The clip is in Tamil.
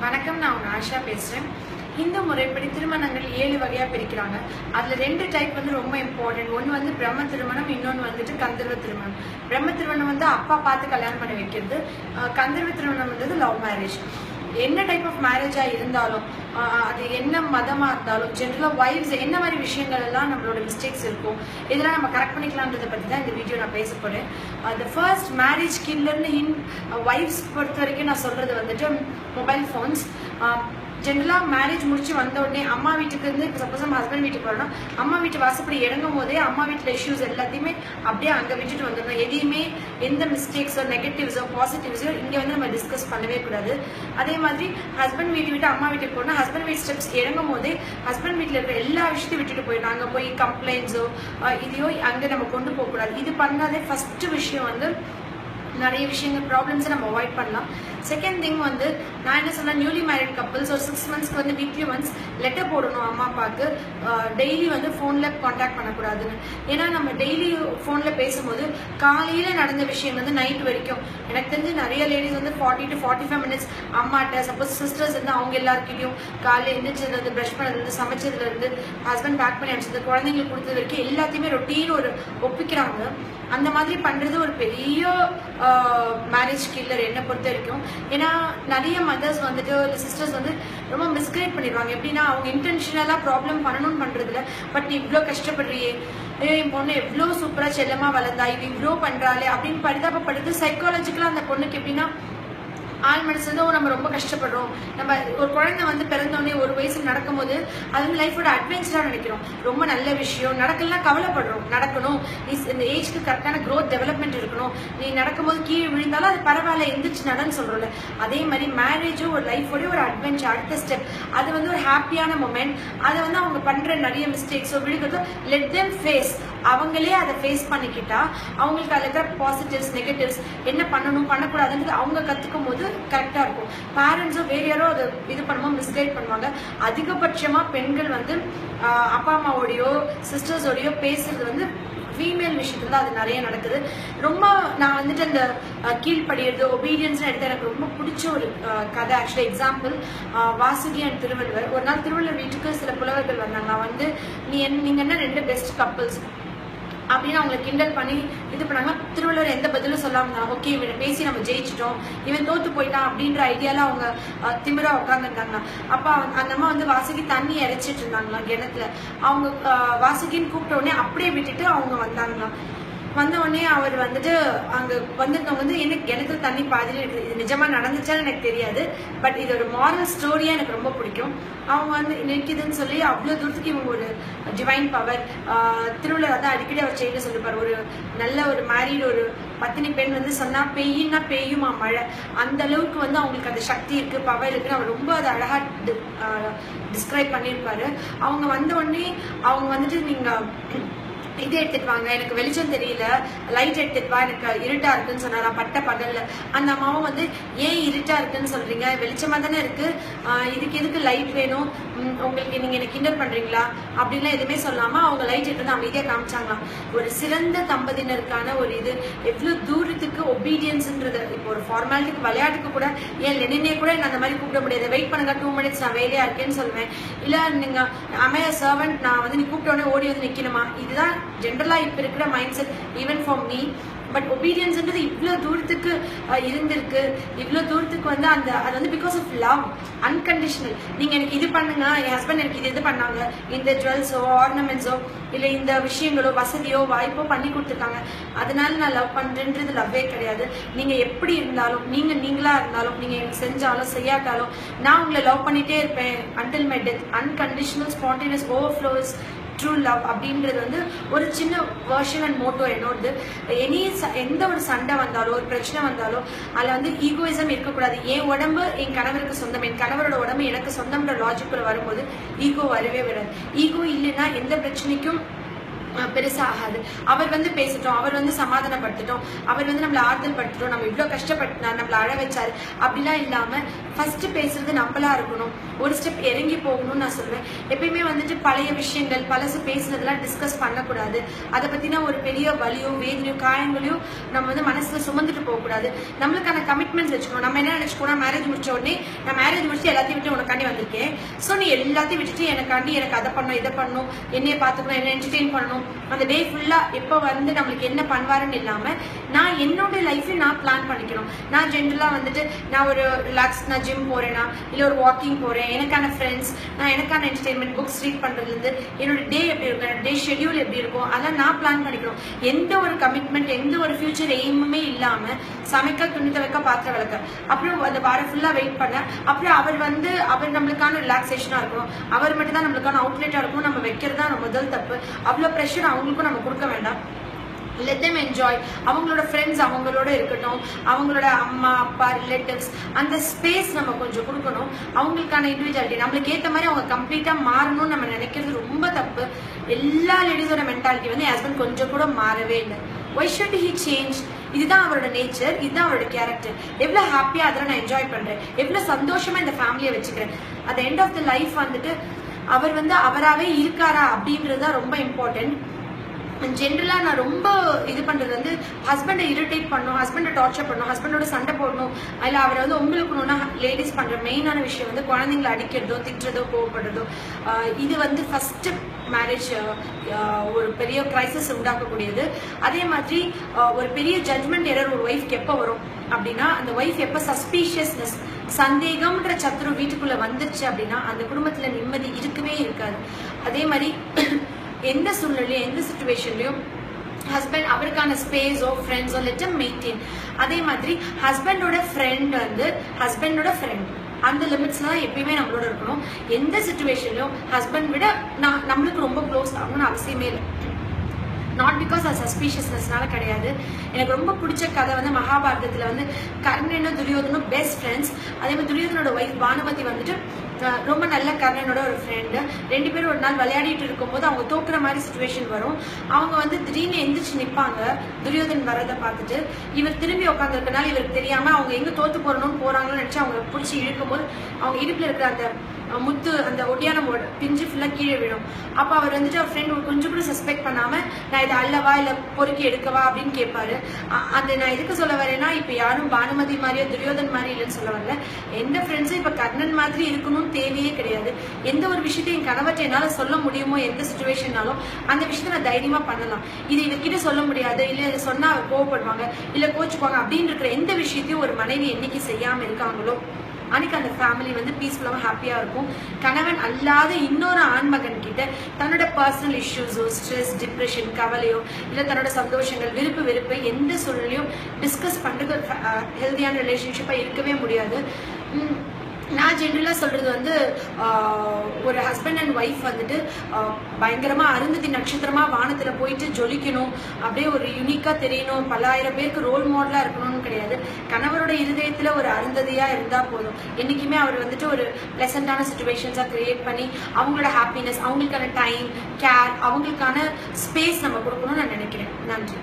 வணக்கம், நான் உங்க ஆஷா பேசுறேன். இந்து முறைப்படி திருமணங்கள் 7 வகையா பிரிக்கிறாங்க. அதுல 2 டைப் வந்து ரொம்ப இம்பார்ட்டன்ட். ஒன்னு வந்து பிரம்ம திருமணம், இன்னொன்னு வந்துட்டு கந்தர்வ திருமணம். பிரம்ம திருமணம் வந்து அப்பா பார்த்து கல்யாணம் பண்ணி வைக்கிறது. கந்தர்வ திருமணம் வந்து லவ் மேரேஜ். என்ன டைப் ஆஃப் மேரேஜா இருந்தாலும், அது என்ன மதமா இருந்தாலும், ஜென்ரலா வைஃப்ஸ் என்ன மாதிரி விஷயங்கள் எல்லாம் நம்மளோட மிஸ்டேக்ஸ் இருக்கும், இதெல்லாம் நம்ம கரெக்ட் பண்ணிக்கலாம்ன்றதை பத்தி தான் இந்த வீடியோ நான் பேச போறேன். அந்த ஃபர்ஸ்ட் மேரேஜ் கில்லர்னு வைஃப்ஸ் பொறுத்த வரைக்கும் நான் சொல்றது வந்துட்டு மொபைல் ஃபோன்ஸ். ஜென்ரலா மேரேஜ் முடிச்சு வந்த உடனே அம்மா வீட்டுக்கு இருந்து சப்போஸ் நம்ம ஹஸ்பண்ட் வீட்டுக்கு வரணும், அம்மா வீட்டு வாசப்படி இறங்கும் போதே அம்மா வீட்டுல இஷ்யூஸ் எல்லாத்தையுமே அப்படியே அங்க விட்டுட்டு வந்துடணும். எதையுமே எந்த மிஸ்டேக்ஸோ நெகட்டிவ்ஸோ பாசிட்டிவ்ஸோ இங்க வந்து நம்ம டிஸ்கஸ் பண்ணவே கூடாது. அதே மாதிரி ஹஸ்பண்ட் வீட்டு விட்டு அம்மா வீட்டுக்கு போனா ஹஸ்பண்ட் வீட் ஸ்டெப்ஸ் இறங்கும் போதே ஹஸ்பண்ட் வீட்டுல இருக்கிற எல்லா விஷயத்தையும் விட்டுட்டு போயிடும். அங்க போய் கம்ப்ளைண்ட்ஸோ இதையோ அங்க நம்ம கொண்டு போக கூடாது. இது பண்ணாதே ஃபர்ஸ்ட் விஷயம் வந்து நிறைய விஷயங்கள் ப்ராப்ளம்ஸை நம்ம அவாய்ட் பண்ணலாம். செகண்ட் திங் வந்து நான் என்ன சொன்னேன், நியூலி மேரிட் கப்பிள்ஸ் ஒரு 6 மந்த்ஸ்க்கு வந்து வீக்லி ஒன்ஸ் லெட்டர் போடணும் அம்மா அப்பாவுக்கு. டெய்லி வந்து ஃபோனில் காண்டாக்ட் பண்ணக்கூடாதுன்னு. ஏன்னா நம்ம டெய்லி ஃபோனில் பேசும்போது காலையில் நடந்த விஷயம் வந்து நைட் வரைக்கும், எனக்கு தெரிஞ்சு நிறைய லேடிஸ் வந்து 40 to 45 மினிட்ஸ் அம்மாட்ட, சப்போஸ் சிஸ்டர்ஸ் இருந்து அவங்க எல்லாருக்கிட்டையும் காலையில் எழுந்திரிச்சதுலேருந்து ப்ரஷ் பண்ணதுலேருந்து சமைச்சதுலேருந்து ஹஸ்பண்ட் பேக் பண்ணி அனுப்பிச்சது குழந்தைங்களுக்கு கொடுத்தது வரைக்கும் எல்லாத்தையுமே ரொட்டீன் ஒரு ஒப்பிக்கிறாங்க. அந்த மாதிரி பண்றது ஒரு பெரிய மேரேஜ் கில்லர் என்ன பொறுத்த வரைக்கும். ஏன்னா நிறைய மதர்ஸ் வந்துட்டு சிஸ்டர்ஸ் வந்து ரொம்ப மிஸ்கைட் பண்ணிடுவாங்க. எப்படின்னா அவங்க இன்டென்ஷனலா ப்ராப்ளம் பண்ணணும்னு பண்றதுல, பட் நீ இவ்வளோ கஷ்டப்படுறியே, என் பொண்ணு எவ்வளோ சூப்பரா செல்லமா வளர்ந்தா, இது இவ்வளோ பண்றாளே அப்படின்னு பரிதாபப்படுது. சைக்காலஜிக்கலா அந்த பொண்ணுக்கு எப்படின்னா ஆள் மனசு நம்ம ரொம்ப கஷ்டப்படுறோம். நம்ம ஒரு குழந்தை வந்து பிறந்தோடனே ஒரு வயசுல நடக்கும்போது அது வந்து லைஃபோட அட்வென்ச்சரா நினைக்கிறோம், ரொம்ப நல்ல விஷயம். நடக்கலாம் கவலைப்படுறோம், நடக்கணும், நீ இந்த ஏஜ்க்கு கரெக்டான க்ரோத் டெவலப்மெண்ட் இருக்கணும், நீ நடக்கும்போது கீழே விழுந்தாலும் அது பரவாயில்ல எந்திரிச்சு நடன்னு சொல்றோம்ல. அதே மாதிரி மேரேஜும் ஒரு லைஃபோட ஒரு அட்வென்ச்சர், அடுத்த ஸ்டெப். அது வந்து ஒரு ஹாப்பியான மொமெண்ட். அதை வந்து அவங்க பண்ற நிறைய மிஸ்டேக்ஸோ விழுகிறதோ லெட் தெம் ஃபேஸ். அவங்களே அதை ஃபேஸ் பண்ணிக்கிட்டா அவங்களுக்கு அதில் இருக்கிற பாசிட்டிவ்ஸ் நெகட்டிவ்ஸ் என்ன பண்ணணும் பண்ணக்கூடாதுன்றது அவங்க கத்துக்கும் போது கரெக்டா இருக்கும். பேரண்ட்ஸோ வேற யாரோ அதை இது பண்ணும்போது மிஸ்கைட் பண்ணுவாங்க. அதிகபட்சமா பெண்கள் வந்து அப்பா அம்மாவோடையோ சிஸ்டர்ஸோடையோ பேசுறது வந்து ஃபீமேல் விஷயத்துல தான் அது நிறைய நடக்குது. ரொம்ப நான் வந்துட்டு அந்த கீழ்படியறது ஒபீடியன்ஸ் எடுத்து எனக்கு ரொம்ப பிடிச்ச ஒரு கதை. Actually example Vasuki and Thiruvalluvar. ஒரு நாள் திருவள்ளுவர் வீட்டுக்கு சில புலவர்கள் வந்தாங்க. வந்து நீங்க என்ன 2 பெஸ்ட் கப்பிள்ஸ் அப்படின்னு அவங்களை கிண்டல் பண்ணி இது பண்ணாங்க. திருவள்ளுவர் எந்த பதிலும் சொல்லாம ஓகே இவனை பேசி நம்ம ஜெயிச்சிட்டோம், இவன் தோத்து போயிட்டான் அப்படின்ற ஐடியால அவங்க திமிரா உட்காந்துருந்தாங்க. அப்ப அந்த அம்மா வந்து வாசுகி தண்ணி இறைச்சிட்டு இருந்தாங்களா கிணத்துல. அவங்க வாசுகின்னு கூப்பிட்ட உடனே அப்படியே விட்டுட்டு அவங்க வந்தாங்களா. வந்த உடனே அவர் வந்துட்டு அங்க வந்திருந்தவங்க வந்து என்ன கிணத்துல தண்ணி பாதியில இருக்கு, இது நிஜமா நடந்துச்சான்னு எனக்கு தெரியாது, பட் இது ஒரு மாரல் ஸ்டோரியா எனக்கு ரொம்ப பிடிக்கும். அவங்க வந்து நிற்குதுன்னு சொல்லி அவ்வளவு தூரத்துக்கு இவங்க ஒரு டிவைன் பவர். திருவள்ளுவர் தான் அடிக்கடி அவர் செய்ய சொல்லிருப்பாரு, ஒரு நல்ல ஒரு மேரீட் ஒரு பத்தினி பெண் வந்து சொன்னா பெய்யுன்னா பெய்யுமா மழை, அந்த அளவுக்கு வந்து அவங்களுக்கு அந்த சக்தி இருக்கு, பவர் இருக்குன்னு அவர் ரொம்ப அதை அழகா டிஸ்கிரைப் பண்ணியிருப்பாரு. அவங்க வந்த உடனே அவங்க வந்துட்டு நீங்க இது எடுத்துட்டு வாங்க, எனக்கு வெளிச்சம் தெரியல, லைட் எடுத்துட்டு வா, எனக்கு இருட்டா இருக்குன்னு சொன்னாரா பட்ட பகல்ல. அந்த அம்மாவும் வந்து ஏன் இருட்டா இருக்குன்னு சொல்றீங்க, வெளிச்சமா தானே இருக்கு, இதுக்கு எதுக்கு லைட் வேணும், உங்களுக்கு நீங்க என்ன கிண்டல் பண்றீங்களா அப்படின்லாம் எதுவுமே சொல்லாம அவங்க லைட் எடுத்து அமைதியா காமிச்சாங்களாம். ஒரு சிறந்த தம்பதியினருக்கான ஒரு இது எவ்வளவு தூரத்துக்கு ஒபீடியன்ஸ்ன்றது. இப்போ ஒரு ஃபார்மாலிட்டிக்கு விளையாட்டுக்கு கூட ஏன் லெனினே கூட என்ன அந்த மாதிரி கூப்பிட முடியாது, வெயிட் பண்ணுங்க 2 மினிட்ஸ் நான் வேலையா இருக்கேன்னு சொல்லுவேன். இல்ல நீங்க அமைய சர்வெண்ட், நான் வந்து நீ கூப்பிட்ட உடனே ஓடி வந்து நிக்கணுமா, இதுதான் ஜென்ரலா இப்ப இருக்கிற mind set even for me. But ஒபீடியன்ஸ்ன்றது இவ்வளவு தூரத்துக்கு இருந்திருக்கு, இவ்வளவு தூரத்துக்கு வந்து அந்த அது வந்து பிகாஸ் ஆஃப் லவ், அன்கண்டிஷனல். நீங்க எனக்கு இது பண்ணுங்க, என் ஹஸ்பண்ட் எனக்கு இது பண்ணாங்க, இந்த ஜுவல்ஸோ ஆர்னமெண்ட்ஸோ இல்ல இந்த விஷயங்களோ வசதியோ வாய்ப்போ பண்ணி கொடுத்துருக்காங்க, அதனால நான் லவ் பண்றேன்றது லவ்வே கிடையாது. நீங்க எப்படி இருந்தாலும், நீங்களா இருந்தாலும், நீங்க எனக்கு செஞ்சாலும் செய்யாட்டாலும் நான் உங்களை லவ் பண்ணிட்டே இருப்பேன் until my death. Unconditional spontaneous overflows true love அப்படின்றது வந்து ஒரு சின்ன வெர்ஷன் அண்ட் மோட்டோ என்னோடது. எந்த ஒரு சண்டை வந்தாலும் ஒரு பிரச்சனை வந்தாலும் அதில் வந்து ஈகோயிசம் இருக்கக்கூடாது. என் உடம்பு என் கணவருக்கு சொந்தம், என் கணவரோட உடம்பு எனக்கு சொந்தம்ன்ற லாஜிக்குள்ள வரும்போது ஈகோ வரவே வராது. ஈகோ இல்லைன்னா எந்த பிரச்சனைக்கும் பெருசா ஆகாது. அவர் வந்து பேசிட்டோம், அவர் வந்து சமாதானப்படுத்திட்டோம், அவர் வந்து நம்மள ஆறுதல் படுத்திட்டோம், நம்ம இவ்வளவு கஷ்டப்பட்டு நம்மள அழ வச்சாரு அப்படிலாம் இல்லாம ஃபர்ஸ்ட் பேசுறது நம்மளா இருக்கணும். ஒரு ஸ்டெப் இறங்கி போகணும்னு நான் சொல்லுவேன். எப்பயுமே வந்துட்டு பழைய விஷயங்கள் பழசு பேசுனதெல்லாம் டிஸ்கஸ் பண்ணக்கூடாது. அதை பத்தினா ஒரு பெரிய வலியோ வேதனையோ காயங்களையும் நம்ம வந்து மனசுல சுமந்துட்டு போக கூடாது. நம்மளுக்கான கமிட்மெண்ட்ஸ் வச்சுக்கணும். நம்ம என்ன நினைச்சுக்கணும், மேரேஜ் முடிச்ச உடனே நான் மேரேஜ் முடிச்சு எல்லாத்தையும் விட்டு உனக்காண்டி வந்திருக்கேன், ஸோ நீ எல்லாத்தையும் விட்டுட்டு எனக்காண்டி எனக்கு அதை பண்ணணும் இதை பண்ணணும், என்னைய பார்த்துக்கணும், என்ன என்டர்டெயின் பண்ணணும், அந்த டே ஃபுல்லா எப்போ வந்து நம்மளுக்கு என்ன பண்ணுவாருன்னு இல்லாம நான் என்னோட லைஃப்ல நான் பிளான் பண்ணிக்கணும். நான் ஜென்ரலா வந்துட்டு நான் ஒரு ரிலாக்ஸ், நான் ஜிம் போறேன்னா இல்ல ஒரு வாக்கிங் போறேன், எனக்கான ஃப்ரெண்ட்ஸ், நான் எனக்கான என்டர்டெயின்மெண்ட், புக்ஸ் ரீட் பண்றதுல இருந்து என்னோட டே எப்படி இருக்கும், டே ஷெட்யூல் எப்படி இருக்கும், அதெல்லாம் நான் பிளான் பண்ணிக்கணும். எந்த ஒரு கமிட்மெண்ட் எந்த ஒரு ஃபியூச்சர் எய்முமே இல்லாம சமைக்க, துணி துவைக்க, பாத்திரம் விளக்க, அப்புறம் அந்த வாரம் ஃபுல்லா வெயிட் பண்ண, அப்புறம் அவர் நம்மளுக்கான ரிலாக்ஸேஷனா இருக்கணும், அவர் மட்டும் தான் நம்மளுக்கான அவுட்லெட்டா இருக்கும், நம்ம வைக்கிறது தான் முதல் தப்பு. அவ்வளவு ப்ரெஷர் அவங்களுக்கும் நம்ம கொடுக்க வேண்டாம். let them enjoy. அவங்களோட ஃப்ரெண்ட்ஸ் அவங்களோட இருக்கட்டும், அவங்களோட அம்மா அப்பா ரிலேட்டிவ்ஸ் அந்த ஸ்பேஸ் நம்ம கொஞ்சம் கொடுக்கணும். அவங்களுக்கான இண்டிவிஜுவாலிட்டி நம்மளுக்கு ஏற்ற மாதிரி அவங்க கம்ப்ளீட்டா மாறணும்னு நம்ம நினைக்கிறது ரொம்ப தப்பு. எல்லா லேடிஸோட மென்டாலிட்டி வந்து ஹஸ்பண்ட் கொஞ்சம் கூட மாறவே இல்லை. why should he change? இதுதான் அவரோட நேச்சர், இதுதான் அவரோட கேரக்டர். எவ்வளவு ஹாப்பியா அதெல்லாம் நான் என்ஜாய் பண்றேன், எவ்வளவு சந்தோஷமா இந்த ஃபேமிலியை வச்சுக்கிறேன். At end of the life வந்துட்டு அவர் வந்து அவராகவே இருக்காரா அப்படின்றது தான் ரொம்ப இம்பார்ட்டன்ட். ஜென்ரலா நான் ரொம்ப இது பண்றது வந்து ஹஸ்பண்டை இரிட்டேட் பண்ணும், ஹஸ்பண்டை டார்ச்சர் பண்ணும், ஹஸ்பண்டோட சண்டை போடணும், இல்ல அவரை வந்து உங்களுக்குன்னா லேடிஸ் பண்ற மெயினான விஷயம் வந்து குழந்தைங்களை அடிக்கிறதோ திட்டுறதோ கோவப்படுறதோ. இது வந்து ஃபர்ஸ்ட் மேரேஜ் ஒரு பெரிய கிரைசிஸ் உண்டாக்கக்கூடியது. அதே மாதிரி ஒரு பெரிய ஜட்மெண்ட் எரர் ஒரு ஒய்ஃப்க்கு எப்போ வரும் அப்படின்னா, அந்த ஒய்ஃப் எப்போ சஸ்பீஷியஸ்னஸ் சந்தேகம்ன்ற சத்ரு வீட்டுக்குள்ள வந்துருச்சு அப்படின்னா அந்த குடும்பத்துல நிம்மதி இருக்கவே இருக்காது. அதே மாதிரி எந்த சூழ்நிலையும் எந்த சிச்சுவேஷன்லயும் ஹஸ்பண்ட் அவருக்கான ஸ்பேஸோ ஃப்ரெண்ட்ஸோ லெட் ஹிம் மெயின்டைன். அதே மாதிரி ஹஸ்பண்டோட ஃப்ரெண்ட் வந்து ஹஸ்பண்டோட ஃப்ரெண்ட் அந்த லிமிட்ஸ்ல தான் எப்பயுமே நம்மளோட இருக்கணும். எந்த சிச்சுவேஷன்லயும் ஹஸ்பண்ட் விட நம்மளுக்கு ரொம்ப க்ளோஸ் ஆகணும்னு அவசியமே இல்லை. நாட் பிகாஸ் அது சஸ்பீஷியஸ்னஸ்னால கிடையாது. எனக்கு ரொம்ப பிடிச்ச கதை வந்து மகாபாரதத்துல வந்து கர்ணனும் துரியோதனும் பெஸ்ட் ஃப்ரெண்ட்ஸ். அதே மாதிரி துரியோதனோட ஒய்ஃப் பானுமதி வந்துட்டு ரொம்ப நல்ல கர்ணனோட ஒரு ஃப்ரெண்டு. ரெண்டு பேரும் ஒரு நாள் விளையாடிட்டு இருக்கும்போது அவங்க தோக்குற மாதிரி சுச்சுவேஷன் வரும். அவங்க வந்து திடீர்னு எந்திரிச்சு நிற்பாங்க துரியோதன் வரதை பார்த்துட்டு. இவர் திரும்பி உட்காந்துருக்கனால இவருக்கு தெரியாம அவங்க எங்க தோத்து போறணும்னு போறாங்கன்னு நினைச்சு அவங்க பிடிச்சி இழுக்கும் போது அவங்க இடுப்புல இருக்கிற அந்த முத்து அந்த ஒட்டியான பிஞ்சு ஃபுல்லா கீழே விடும். அப்ப அவர் வந்துட்டு அவர் ஃப்ரெண்ட் கொஞ்சம் கூட சஸ்பெக்ட் பண்ணாம நான் இதை அல்லவா இல்ல பொறுக்கி எடுக்கவா அப்படின்னு கேட்பாரு. அந்த நான் எதுக்கு சொல்ல வரேன்னா, இப்ப யாரும் பானுமதி மாதிரியோ துரியோதன் மாதிரி இல்லைன்னு சொல்ல வரல. எந்த ஃப்ரெண்ட்ஸும் இப்ப கர்ணன் மாதிரி இருக்கணும்னு தேவையே கிடையாது. எந்த ஒரு விஷயத்தையும் என் கணவர்கிட்ட என்னால சொல்ல முடியுமோ எந்த சிச்சுவேஷன்னாலும் அந்த விஷயத்த நான் தைரியமா பண்ணலாம். இது இவர்கிட்ட சொல்ல முடியாது, இல்ல இதை சொன்னா அவர் கோவப்படுவாங்க இல்ல கோச்சுக்குவாங்க அப்படின்னு இருக்கிற எந்த விஷயத்தையும் ஒரு மனைவி என்னைக்கு செய்யாம இருக்காங்களோ அன்னைக்கு அந்த ஃபேமிலி வந்து பீஸ்ஃபுல்லாக ஹாப்பியா இருக்கும். கணவன் அல்லாத இன்னொரு ஆண்மகன் கிட்ட தன்னோட பர்சனல் இஷ்யூஸோ ஸ்ட்ரெஸ் டிப்ரெஷன் கவலையோ இல்லை தன்னோட சந்தோஷங்கள் விருப்பு வெறுப்பு எந்த சூழ்நிலையும் டிஸ்கஸ் பண்ணுறது ஹெல்தியான ரிலேஷன்ஷிப்பாக இருக்கவே முடியாது. நான் ஜென்ரலா சொல்றது வந்து ஒரு ஹஸ்பண்ட் அண்ட் ஒய்ஃப் வந்துட்டு பயங்கரமா அருந்ததி நட்சத்திரமா வானத்துல போயிட்டு ஜொலிக்கணும், அப்படியே ஒரு யூனிக்கா தெரியணும், பல ஆயிரம் பேருக்கு ரோல் மாடலா இருக்கணும்னு கிடையாது. கணவரோட இருதயத்துல ஒரு அருந்ததியா இருந்தா போதும். என்னைக்குமே அவர் வந்துட்டு ஒரு பிளசண்டான சிச்சுவேஷன்ஸா கிரியேட் பண்ணி அவங்களோட ஹாப்பினஸ், அவங்களுக்கான டைம் கேர், அவங்களுக்கான ஸ்பேஸ் நம்ம கொடுக்கணும்னு நான் நினைக்கிறேன். நன்றி.